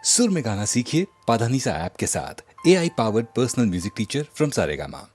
सुर में गाना सीखिए पाधानीसा ऐप के साथ। AI powered personal music teacher from Saregama.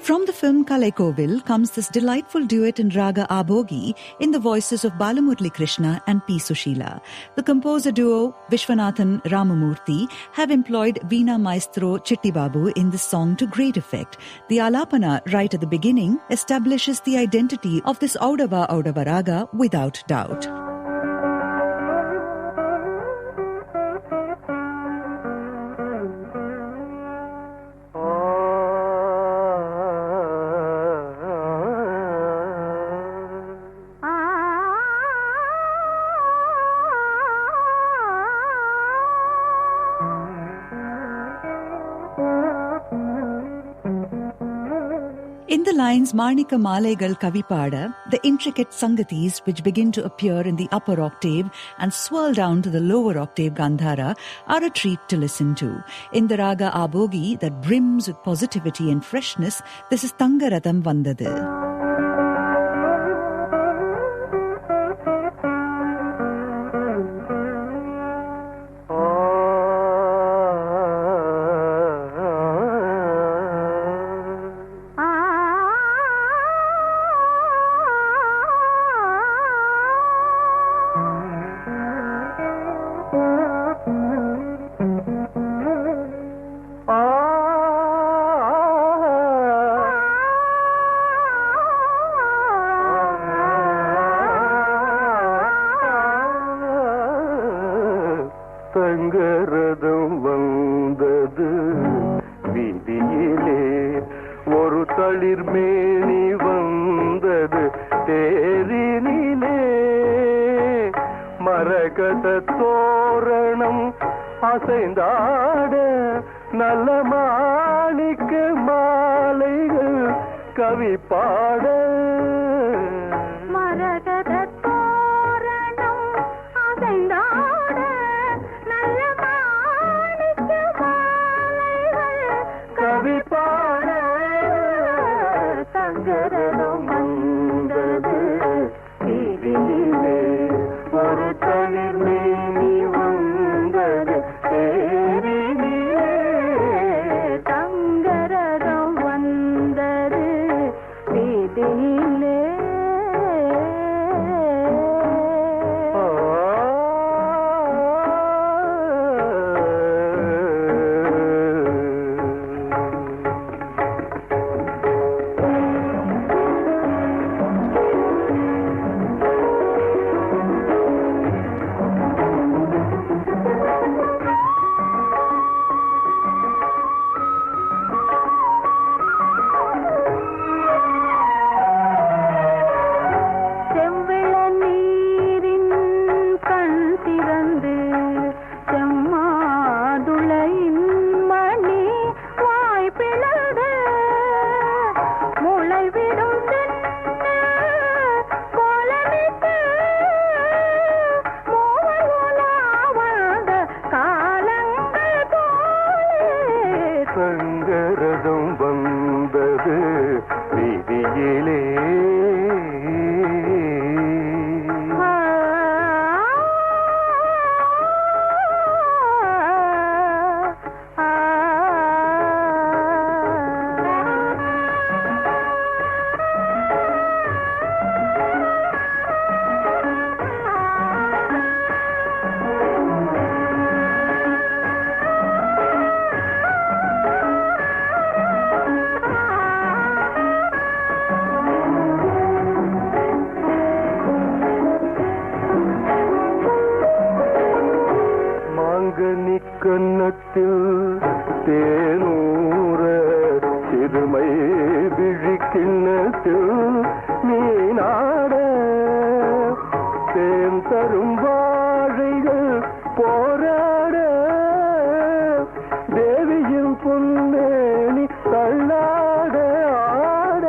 From the film Kalaikovil comes this delightful duet in Raga Abhogi in the voices of Balamurali Krishna and P. Sushila. The composer duo Vishwanathan Ramamurthy have employed Veena maestro Chitti Babu in this song to great effect. The alapana right at the beginning establishes the identity of this Audava Audava Raga without doubt. In the lines Marnika Malegal Kavipada, the intricate sangatis which begin to appear in the upper octave and swirl down to the lower octave Gandhara are a treat to listen to. In the Raga Abhogi that brims with positivity and freshness, this is Tangaratham Vandadu. தங்கரதம் வந்தது வீதியிலே, ஒரு தளிர் மேனி வந்தது தேரினிலே, மரகத தோரணம் அசைந்தாட, நல்ல மாணிக்க மாலைகள் கவி பாட, மரகத தோரணம் அசைந்தாட, நல்ல மாணிக்க மாலைகள் கவி பாட, தங்கரதம் வந்தது வீதியிலே, ஒரு தளிர் மேனி வந்தது தேரினிலே, தங்கரதம் வந்தது வீதியிலே. செவ்விள நீரின் கண் திறந்து, செம்மாதுளையின் மணி வாய் பிளந்து, முளைவிடும் கோலமிட்டு, மூவர் உலா வாழ்ந்த காலங்கள் போலே, சங்கரதம் வந்தது வீதியிலே, மாங்கனி கன்னத்தில் தேனூர, சிறுமை விழிக்கிண்ணத்தில் மீனாட, தேன் தரும் வாழைகள் போராட, தேவியின் பொன்னேனி தள்ளாட ஆட,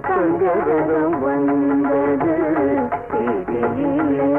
தங்கரதம் வந்தது வீதியிலே.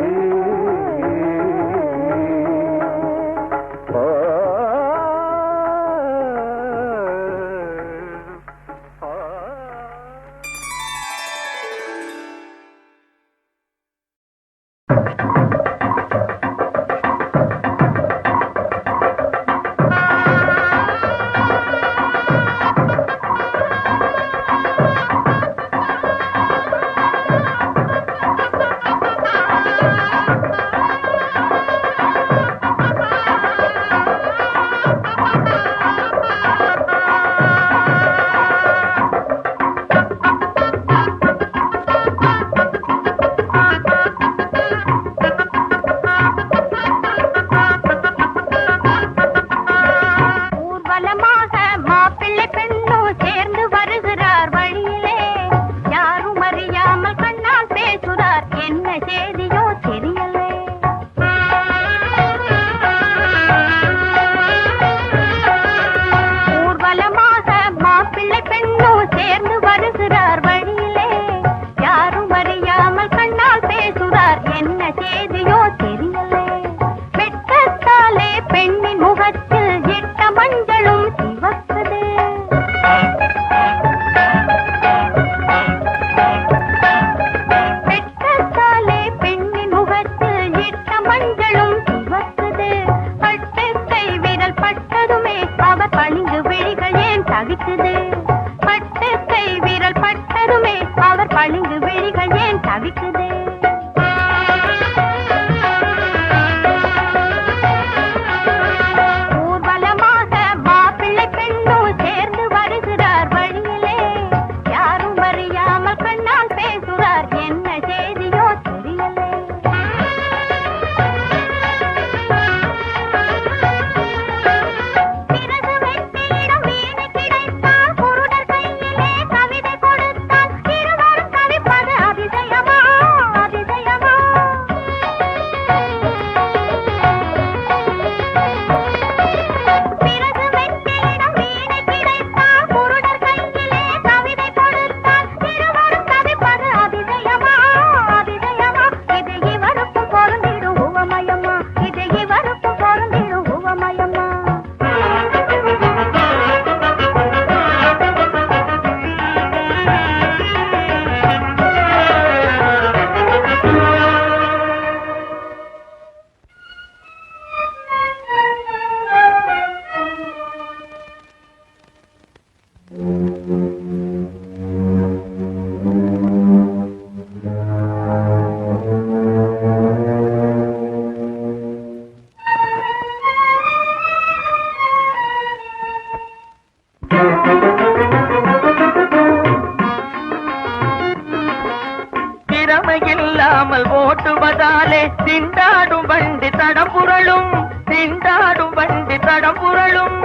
தடம் புரளும் திண்டாடும் வண்டி தடம் புரளும்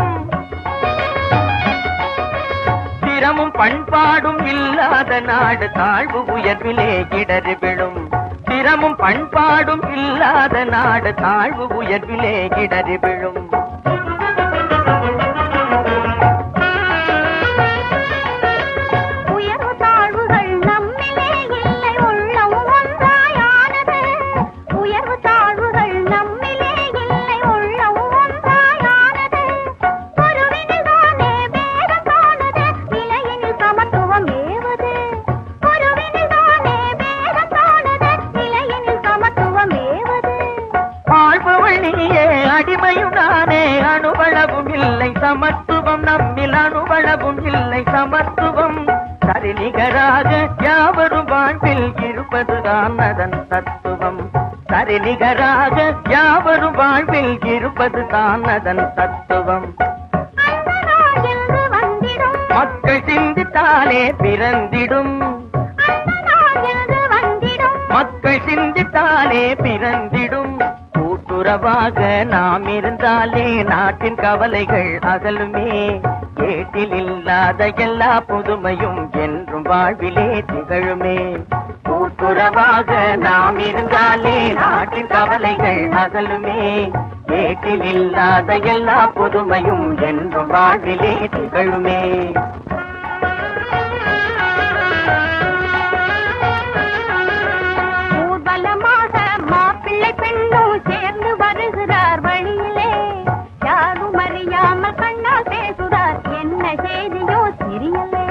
திறமும் பண்பாடும் இல்லாத நாடு தாழ்வு உயர்விலே இடறி விழும் திறமும் பண்பாடும் இல்லாத நாடு தாழ்வு உயர்விலே இடறி விழும் அடிமையும் நானே அணுவளவும் இல்லை சமத்துவம் நம்மில் அணுவளவும் இல்லை சமத்துவம் சரிநிகராக யாவரும் வாழ்வில் இருப்பதுதான் அதன் தத்துவம் சரிநிகராக யாவரும் வாழ்வில் இருப்பதுதான் அதன் தத்துவம் மக்கள் சிந்தித்தாலே பிறந்திடும் மக்கள் சிந்தித்தாலே பிறந்திடும் கூட்டுறவாக நாம் இருந்தாலே நாட்டின் கவலைகள் அகலுமே ஏட்டில் இல்லாத எல்லா புதுமையும் என்றும் வாழ்விலே திகழுமே கூட்டுறவாக நாம் இருந்தாலே நாட்டின் கவலைகள் அகலுமே ஏட்டில் இல்லாத எல்லா புதுமையும் என்றும் வாழ்விலே திகழுமே சேர்ந்து வருகிறார் வழியிலே யாரும் அறியாமல் கண்ணால் பேசுகிறார் என்ன செய்தியோ தெரியலே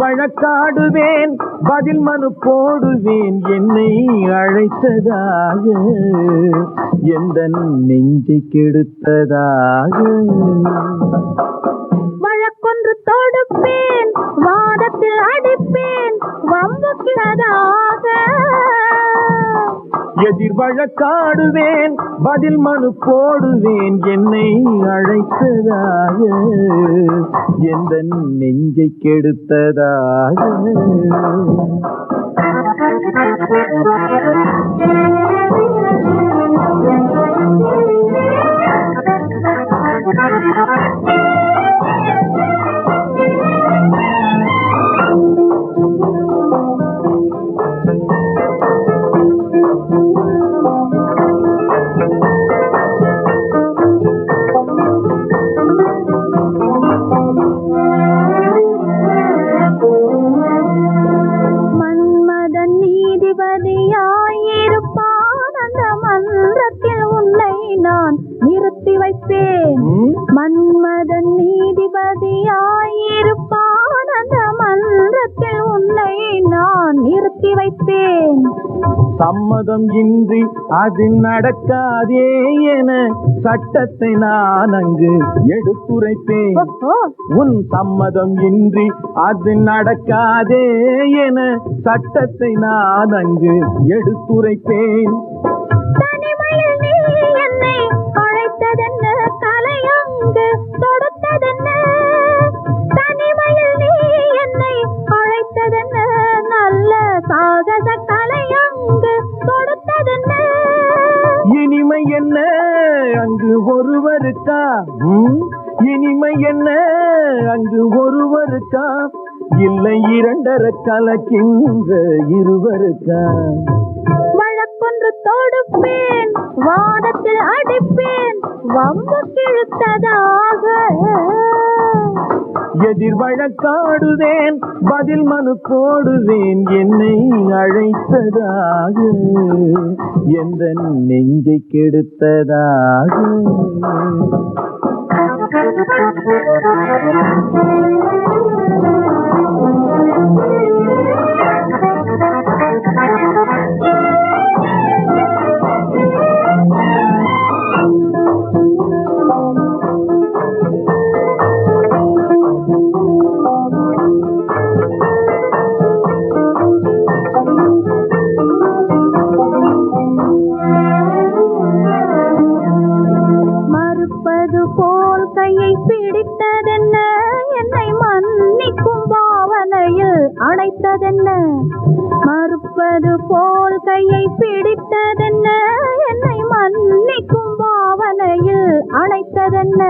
வழக்காடுவேன் பதில் மனு போடுவேன் என்னை அழைத்ததாக எந்த நெஞ்சை கெடுத்ததாக வழக்கொன்று தொடுப்பேன் வாதத்தில் அடிப்பேன் வம்புக்கிறதாக எதிர் வழக்காடுவேன் பதில் மனு போடுவேன் என்னை அழைத்ததாக எந்த நெஞ்சை கெடுத்ததாக மன்மதன் நீதிபதியாயிருப்பான் அந்த மன்றத்தில் உன்னை நான் நிறுத்தி வைப்பேன் சம்மதம் இன்றி அது நடக்காதே என சட்டத்தை நான் அங்கு எடுத்துரைப்பேன் உன் சம்மதம் இன்றி அது நடக்காதே என சட்டத்தை நான் அங்கு எடுத்துரைப்பேன் தனிமையில் நீ என்னை அழைத்ததென்ன தலையங்கு தொடுத்ததென்ன தனிமையில் நீ என்னை அழைத்ததென்ன சாகச கலையங்கு கொடுத்ததென்ன இனிமை என்ன அங்கு ஒருவருக்கா இனிமை என்ன அங்கு ஒருவருக்கா இல்லை இரண்டரை கலக்கின்ற இருவருக்கா வழக்கொன்று தொடுப்பேன் வாதத்தில் அடிப்பேன் வம்பு கிழுத்ததாக எதிர் வழக்காடுவேன் பதில் மனு போடுவேன் என்னை அழைத்ததாக எந்த நெஞ்சை கெடுத்ததாக மறுப்பது போல் கையை பிடித்ததென்ன என்னை மன்னிக்கும் பாவனையில் அணைத்ததென்ன மறுப்பது போல் கையை பிடித்ததென்ன என்னை மன்னிக்கும் பாவனையில் அணைத்ததென்ன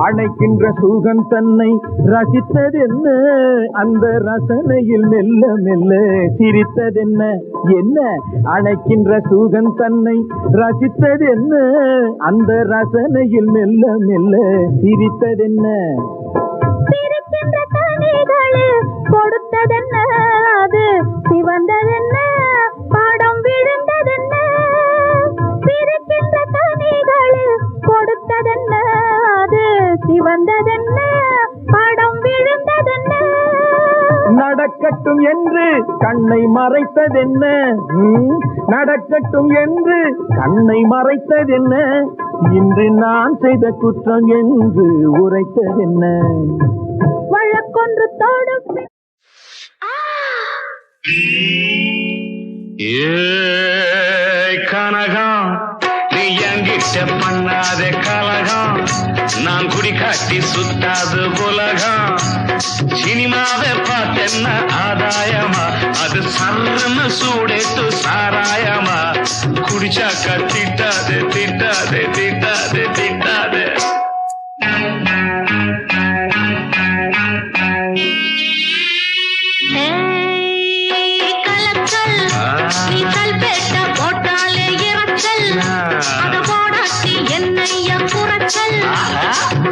அணைக்கின்ற சுகம் தன்னை ரசித்ததென்ன அந்த ரசனையில் மெல்ல மெல்ல சிரித்ததென்ன என்ன அணைக்கின்ற சுகம் தன்னை ரசித்ததென்ன அந்த ரசனையில் மெல்ல மெல்ல சிரித்ததென்ன சிரிக்கின்ற கனிகளில் கொடுத்ததென்ன அது சிவந்ததென்ன பாடம் விழுந்ததென்ன சிரிக்கின்ற கனிகளில் கொடுத்ததென்ன அது சிவந்ததென்ன பாடம் விழுந்ததென்ன நடக்கட்டும் என்று கண்ணை மறைத்ததென்ன நடக்கட்டும் என்று கண்ணை மறைத்ததென்ன இன்று நான் செய்த குற்றம் என்று உரைத்ததென்ன வழக்கொன்று தொடுப்பேன் கனகம் நீ என்கிட்ட பண்ணாத கலகம் நான் குடி காட்டி சுத்தாது உலகம் சினிமாவை பார்த்தென்ன ஆதாயமா அது சர்ன்னு சூடேத்து சாராயமா குடிச்சாக்க திட்டாதே திட்டாதே திட்டாதே திட்டாதே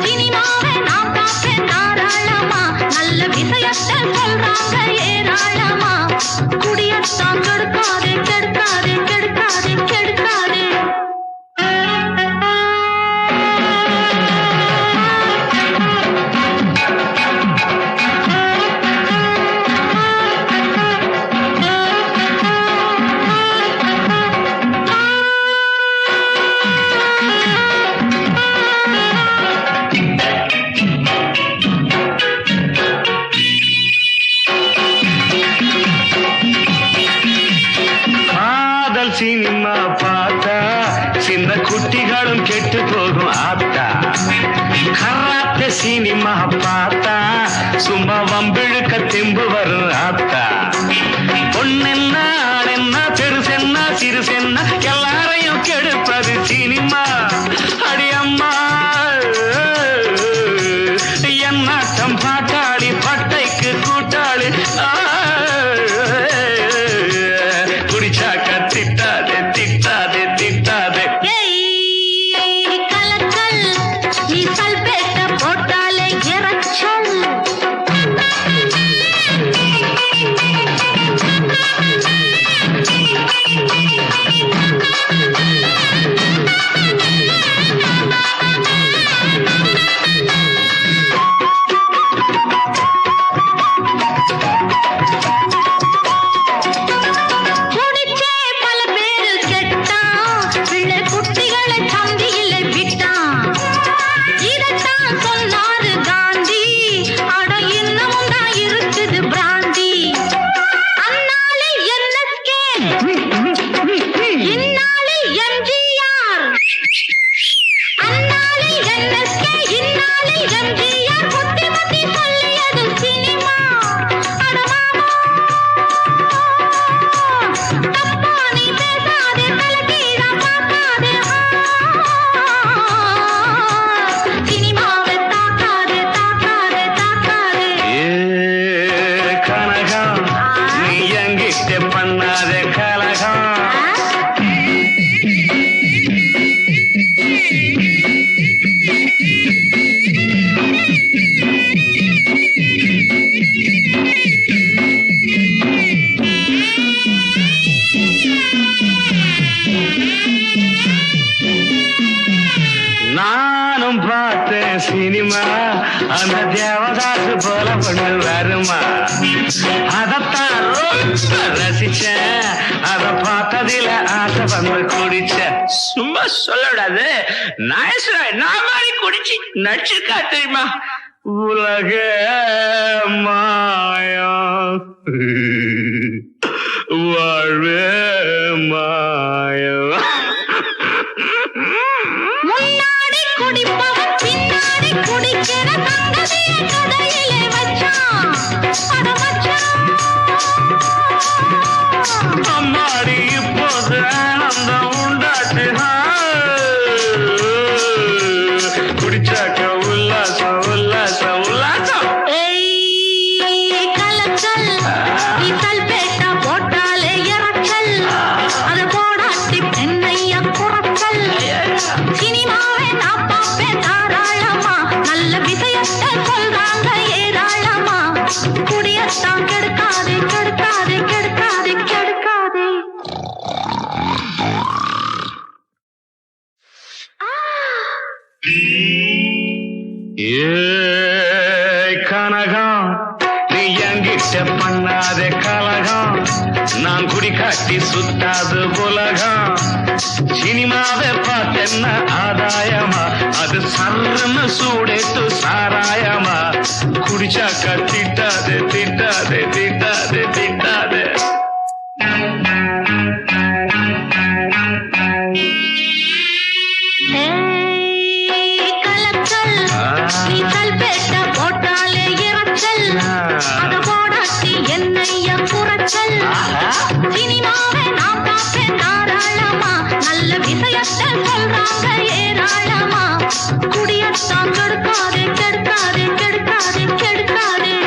சினிமாவை நான் பார்த்தேன் தாராளமா நல்ல விஷயத்தை சொல்றாங்க ஏராளமா குடியத்தான் கெடுக்காதே கெடுக்காதே கெடுக்காதே கெடுக்காதே சினிமா பார்த்தா சின்ன குட்டிகளும் கெட்டு போகும் ஆத்தா கராத்தே சினிமா பார்த்தா சும்மா வம்பிழுக்க தெம்பு வரும் ஆத்தா பொண்ணென்ன ஆளென்ன பெருசென்ன சிறுசென்ன எல்லாரையும் கெடுப்பது சினிமா அடியம்மா என்னாட்டம் பாட்டாளி பட்டைக்கு கூட்டாளி குடிச்சாக்க திட்டாதே திட்டாதே திட்டாதே கலக்கல் நீ சல்பேட்ட போட்டாலே இறச்சல் என்ன சினிமா அந்த தேவதாசு போல பொண்ணு வருமா அதத்தான் ரொம்ப ரசிச்சேன் அத பார்த்ததில ஆசை வந்து குடிச்ச சும்மா சொல்லக்கூடாது நான் மாதிரி குடிச்சு நடிச்சிருக்கா தெரியுமா உலக மாயா வாழ்வே மாயா முன்னாடி குடிப்பவன் பின்னாடி குடிக்கிற தங்கதிய கதையிலே வச்சான் அட வச்சான் அம்மாடி இப்போது ஆனந்தம் உண்டாச்சு குடிச்சாக்க உல்லாசம் உல்லாசம் உல்லாசம் கலக்கல் நீ கல்பேட்டா போட்டாலே இறக்கல் அது போடாட்டி பெண்ணைய குறக்கல் சினிமாவே நான் பார்ப்பேன் தாராளமா நல்ல விஷயத்தை சொல்றாங்க ஏராளமா குடியத்தான் கெடுக்காதே கெடுக்காதே கெடுக்காதே கெடுக்காதே கனகம் நீ என்கிட்ட பண்ணாத கலகம் நான் குடி காட்டி சுத்தாது உலகம் சினிமாவை பார்த்தென்ன ஆதாயமா அது சர்ன்னு சூடேத்து சாராயமா குடிச்சாக்க திட்டாதே திட்டாதே திட்டாதே திட்டாதே கலக்கல் நீ கல்பேட்டா போட்டாலே இறக்கல் அத போடாட்டி என்னைய குறக்கல் சினிமாவை நான் பார்ப்பேன் தாராளமா நல்ல விஷயத்தை சொல்றாங்க ஏராளமா குடியத்தான் கெடுக்காதே கெடுக்காதே கெடுக்காதே கெடுக்காதே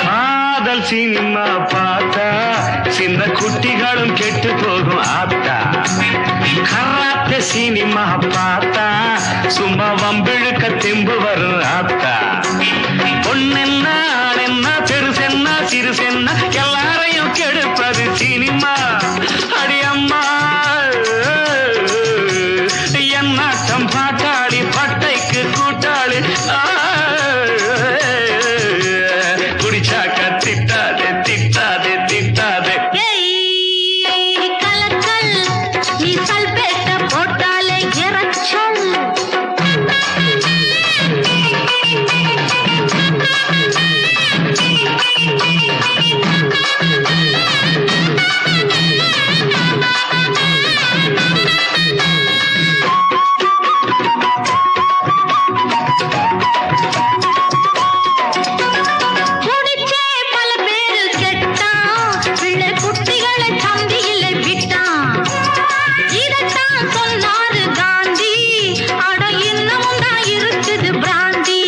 காதல் சினிமா பார்த்தா சின்ன குட்டிகளும் கெட்டு போகும் ஆத்தா கராத்தே சினிமா பார்த்தா சும்மா வம்பிழுக்க தெம்பு வரும் ஆத்தா பொண்ணென்ன ஆளென்ன பெருசென்ன சிறுசென்ன எல்லாரையும் கெடுப்பது சினிமா அடியம்மா என்னாட்டம் பாட்டாளி பட்டைக்கு கூட்டாளி குடிச்சாக்க திட்டாதே திட்டாதே திட்டாதே கலக்கல் நீ கல்பேட்டா போட்டாலே இறச்சல் குடிச்சே பல பேரு கெட்டான் பிள்ளை குட்டிகளை சந்தியில விட்டான் இதத்தான் சொன்னாரு காந்தி அட இன்னமும் தான் இருக்குது பிராந்தி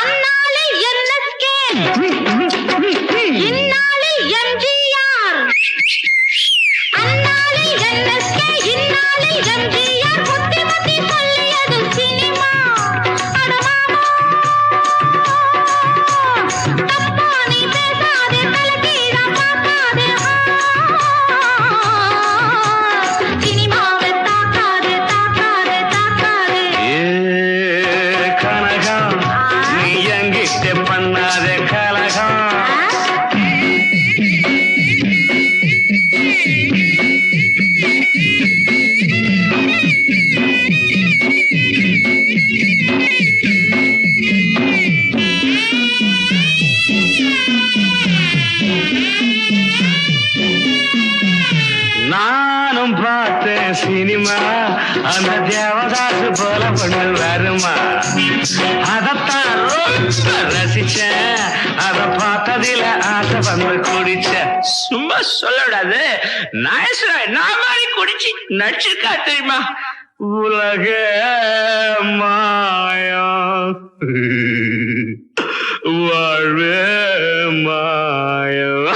அந்நாளே NSK இந்நாளே MGR அந்நாளே NSK இந்நாளே MGR புத்தி புத்தி சொல்லியது சினிமா அட மாமா தப்பா நீ பேசாதே தலைகீழா பார்க்காதே சினிமாவை தாக்காதே தாக்காதே தாக்காதே கனகம் நீ என்கிட்ட பண்ணாத கலகம் நானும் பார்த்தேன் சினிமா அந்த தேவதாசு போல பொண்ணு வருமா அதத்தான் ரொம்ப ரசிச்சேன் அத பார்த்ததில ஆசை வந்து குடிச்ச சும்மா சொல்லக்கூடாது நான் மாதிரி குடிச்சு நடிச்சிருக்கா தெரியுமா உலக மாயா வாழ்வே மாயம்.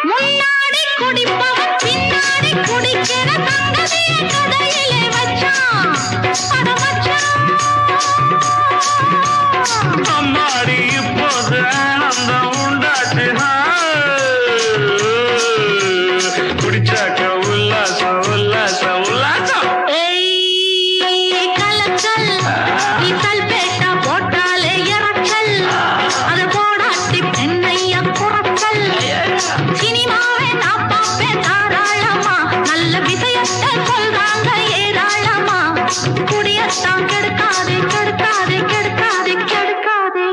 முன்னாடி குடிப்பவன் பின்னாடி குடிக்கிற தங்கதிய கதையிலே வச்சான். அட மச்சான். அம்மாடி இப்போது ஆனந்தம் உண்டாச்சு. குடிச்சாக்க உல்லாசம் உல்லாசம் உல்லாசம். ஏய் கலக்கல் இசல் பேட்டா போட்டாலே இறக்கல். அத போடாட்டி பெண்ணைய குறக்கல். சினிமாவே நான் பார்ப்பேன் தாராளமா. நல்ல விஷயத்தை சொல்றாங்க ஏராளமா. குடியத்தான் கெடுக்காதே கெடுக்காதே கெடுக்காதே கெடுக்காதே.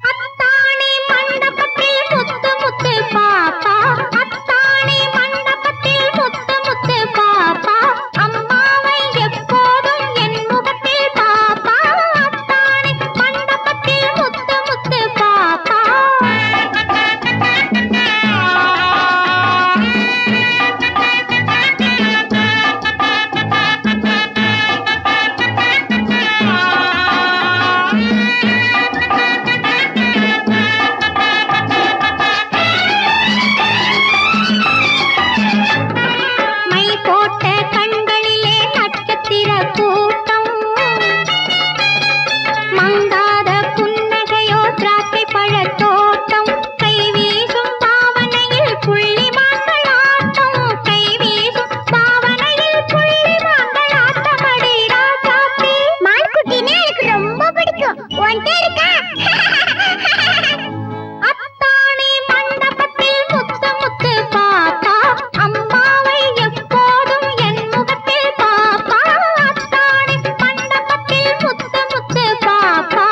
அத்தாணி மண்டபத்தில் முத்து முத்து பாப்பா. அத்தாணி மண்டபத்தில் முத்து முத்து பாப்பா. அம்மாவை எப்போதும் என் முகத்தில் பாப்பா. அத்தாணி மண்டபத்தில் முத்து முத்து பாப்பா. மை போட்ட கண்களிலே நட்சத்திர கூட்டம். மங்காத புன்னகையோ திராட்சை பழத்தோட்டம். கை வீசும் பாவனையில் புள்ளி மாங்களாட்டம். கை வீசும் பாவனையில் புள்ளி மாங்களாட்டமடி ராசாத்தி. மான்குட்டினா எனக்கு ரொம்ப பிடிக்கும். உன்கிட்ட இருக்கா? அத்தாணி மண்டபத்தில் முத்து முத்து பாப்பா. அம்மாவை எப்போதும் என் முகத்தில் பாப்பா. அத்தாணி மண்டபத்தில் முத்து முத்து பாப்பா.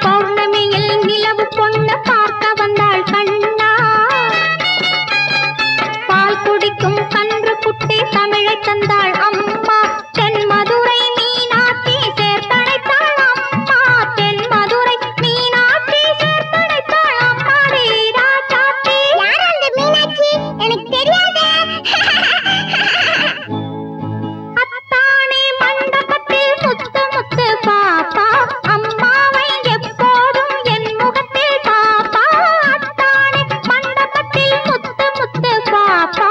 பௌர்ணமியில் நிலவு பொண்ணு பார்க்க வந்தாள் கண்ணா. பால் குடிக்கும் கன்று குட்டி தமிழை தந்தாள் அம்மா. தென் மதுரை மீனாட்சி சேர்த்தழைத்தாள் அம்மா. தென் மதுரை மீனாட்சி சேர்த்தழைத்தாள் அம்மாடி ராசாத்தி. யார் அந்த மீனாட்சி? எனக்கு தெரியாதே. அத்தாணி மண்டபத்தில் முத்து முத்து பாப்பா. அம்மாவை எப்போதும் என் முகத்தில் பாப்பா. அத்தாணி மண்டபத்தில் முத்து முத்து பாப்பா.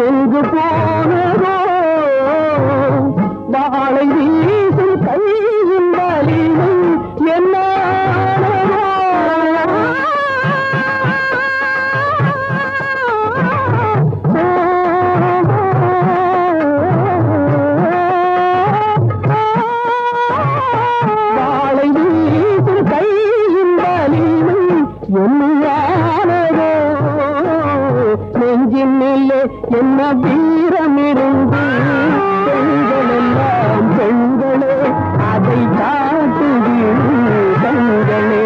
எங்கு போனதோ வாழை வீசும் வீரமிருந்து பெண்கள் எல்லாம் பெண்களே அதை காட்டுது கண்களே.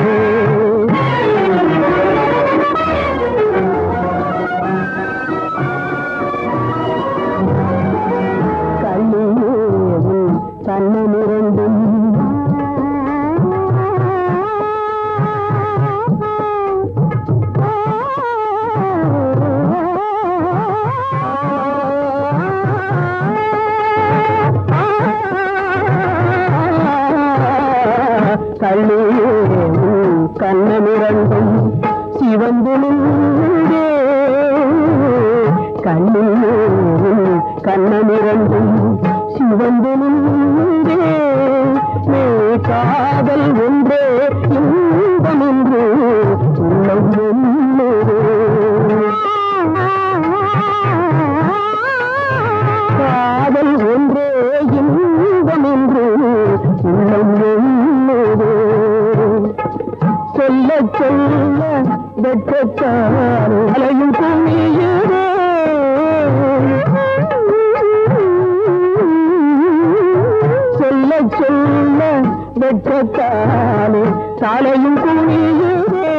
கண்ணியேவும் கண்ணனிரண்டும் கண்ணியேவும் கண்ணனிரண்டும் சிவந்து நின்றே. கண்ணியேவும் கண்ணனிரண்டும் சிவந்து நின்றே. மே காதல் ஒன்றே இன்பம் என்று உள்ளம் என்னது. காதல் ஒன்றே இன்பம் என்று உள்ளம் என்னது. சொல்ல சொல்ல வெட்கத்தால் அலையும் குமியுதே. சொல்ல சொல்ல வெட்கத்தாலே சாலையும் குமியுதே.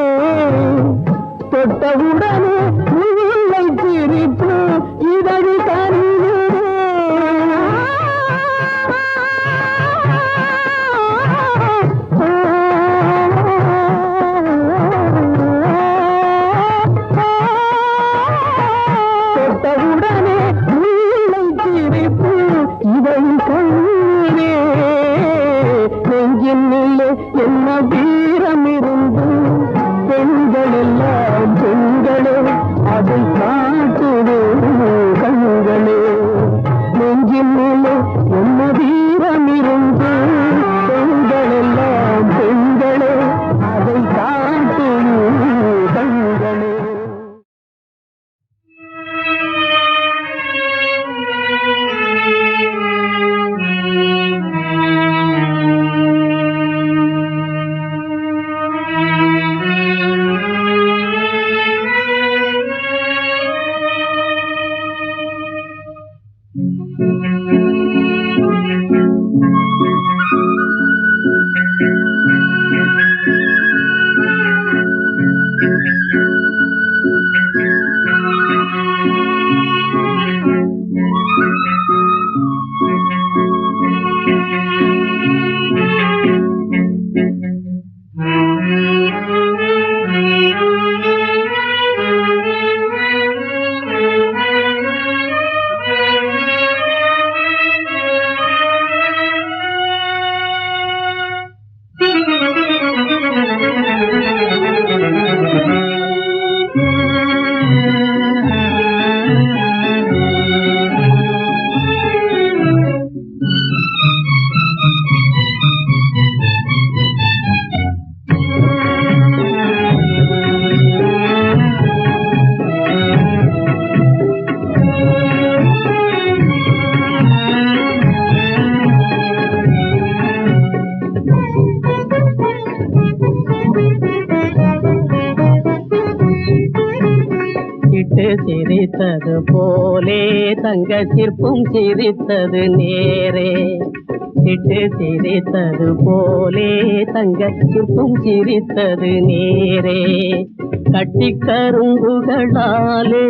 தொட்டவுடனே முல்லை சிரிப்பு இதழ் கனியுதே. தொட்டவுடனே முல்லை சிரிப்பு இதழ் கண்ணீரே. நெஞ்சினிலே என்ன வீரம் இருந்து பெண்கள் எல்லாம் பெண்களே அதை காட்டுது கண்களே. நெஞ்சினிலே என்ன வீரம் இருந்து பெண்கள் எல்லாம் பெண்களே அதை காட்டுது கண்களே. சிரித்தது போலே தங்க சிற்பம் சிரித்தது நேரே. சிட்டு சிரித்தது போலே தங்க சிற்பம் சிரித்தது நேரே. கட்டி கரும்புகளாலே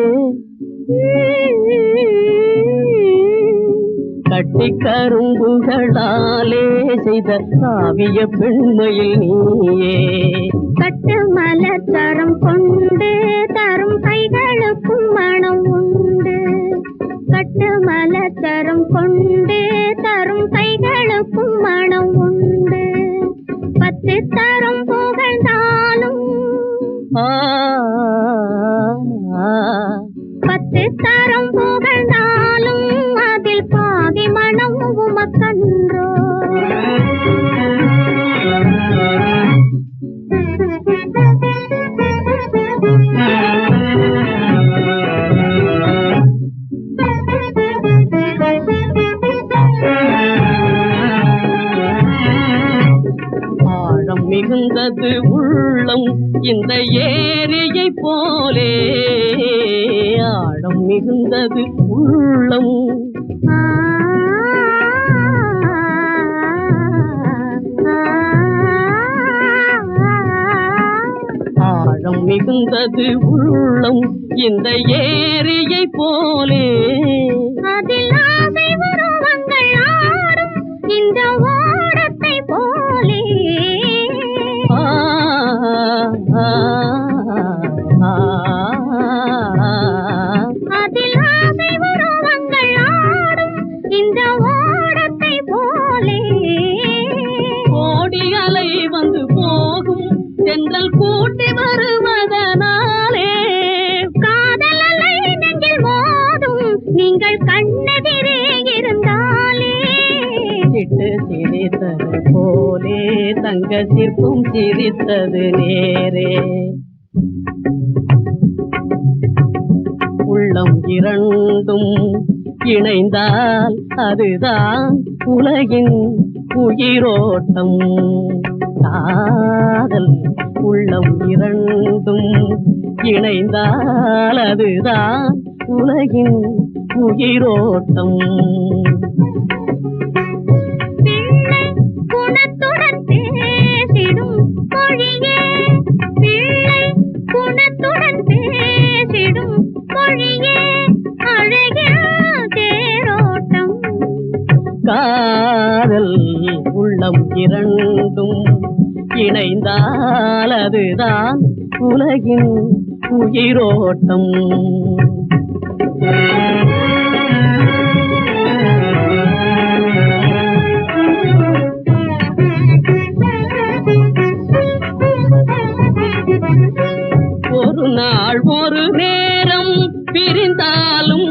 கட்டி கரும்புகளாலே செய்த காவிய பெண்மையில் நீயே. கட்டு மலர் தரம் கொண்டு தரும் கைகளுக்கும் மனம் உண்டு. கட்டு மலர் தரம் கொண்டு தரும் கைகளுக்கும் மனம் உண்டு. 10 தரம் புகழ்ந்தாலும் 10 தரம் புகழ்ந்தாலும் அதில் பாதி மனம் உமக்கன்றோ. ஆழம் மிகுந்தது உள்ளம் இந்த ஏரியை போலே ஆழம் மிகுந்தது உள்ளம். ஆழம் மிகுந்தது உள்ளம் இந்த ஏரியை போலே. அதில் ஆசை உருவங்கள் ஆடும் இந்த ஓடத்தை போலே. அதில் ஆசை உருவங்கள் ஆடும் இந்த ஓடத்தை போலே. கோடி அலை வந்து போகும் தென்றல் கூட்டி வருவதனாலே காதல் அலை நெஞ்சில் மோதும் நீங்கள் கண்ணெதிரே இருந்தாலே. சிட்டு சிரித்தது போலே தங்க சிற்பம் சிரித்தது நேரே. உள்ளம் இரண்டும் இணைந்தால் அதுதான் உலகின் உயிரோட்டம். காதல் உள்ளம் இரண்டும் இணைந்தால் அதுதான் உலகின் உயிரோட்டம். பிள்ளை குணத்துடன் பேசிடும் மொழியே, பிள்ளை குணத்துடன் பேசிடும் மொழியே, அழகிய தேரோட்டம். காதல் உள்ளம் இரண்டும் இணைந்தால் அதுதான் உலகின் உயிரோட்டம். ஒரு நாள் ஒரு நேரம் பிரிந்தாலும்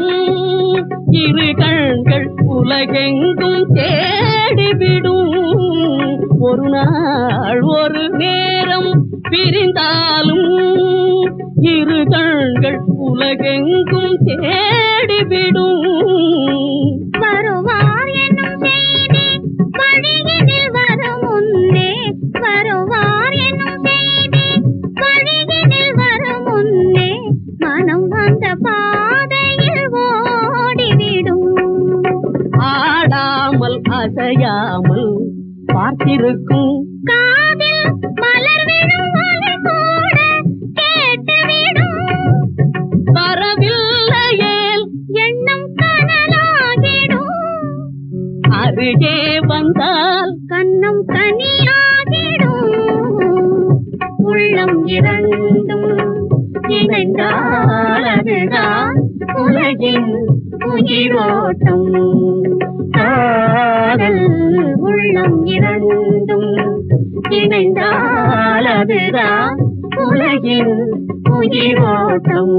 இரு கண்கள் உலகெங்கும் தேடிவிடும். ஒரு நாள் ஒரு நேரம் பிரிந்தாலும் இரு கண்கள் உலகெங்கும் தேடிவிடும். வருவார் என்னும் செய்தி வழியினில் வரும் முன்னே, வருவார் என்னும் செய்தி வழியினில் வரும் முன்னே, மனம் அந்த பாதையில் ஓடிவிடும். ஆடாமல் அசையாமல் பார்த்திருக்கும் காதில் மலர் விழும் ஒலி கூட கேட்டுவிடும். வரவில்லையேல் எண்ணம் கனலாகிடும். அருகே வந்தால் கண்ணம் கனியாகிடும். உள்ளம் இரண்டும் இணைந்தால் அதுதான் உலகின் உயிரோட்டம். காதல் உள்ளம் இரண்டும் இணைந்தால் அதுதான் உலகின் உயிரோட்டம்.